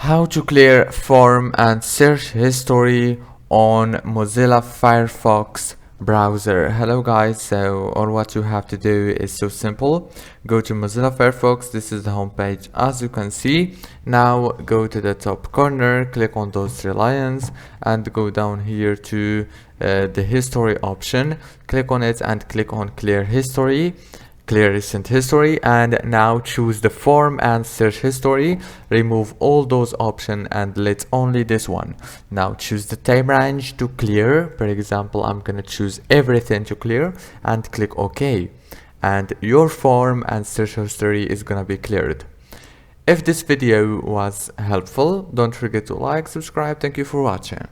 How to clear form and search history on Mozilla Firefox browser. Hello guys, so all what you have to do is so simple. Go to Mozilla Firefox. This is the homepage as you can see. Now go to the top corner, click on those three lines and go down here to the history option. Click on it and click on clear history, clear recent history, and now choose the form and search history. Remove all those options and let only this one. Now choose the time range to clear. For example, I'm gonna choose everything to clear and click OK, and your form and search history is gonna be cleared. If this video was helpful, don't forget to like, subscribe. Thank you for watching.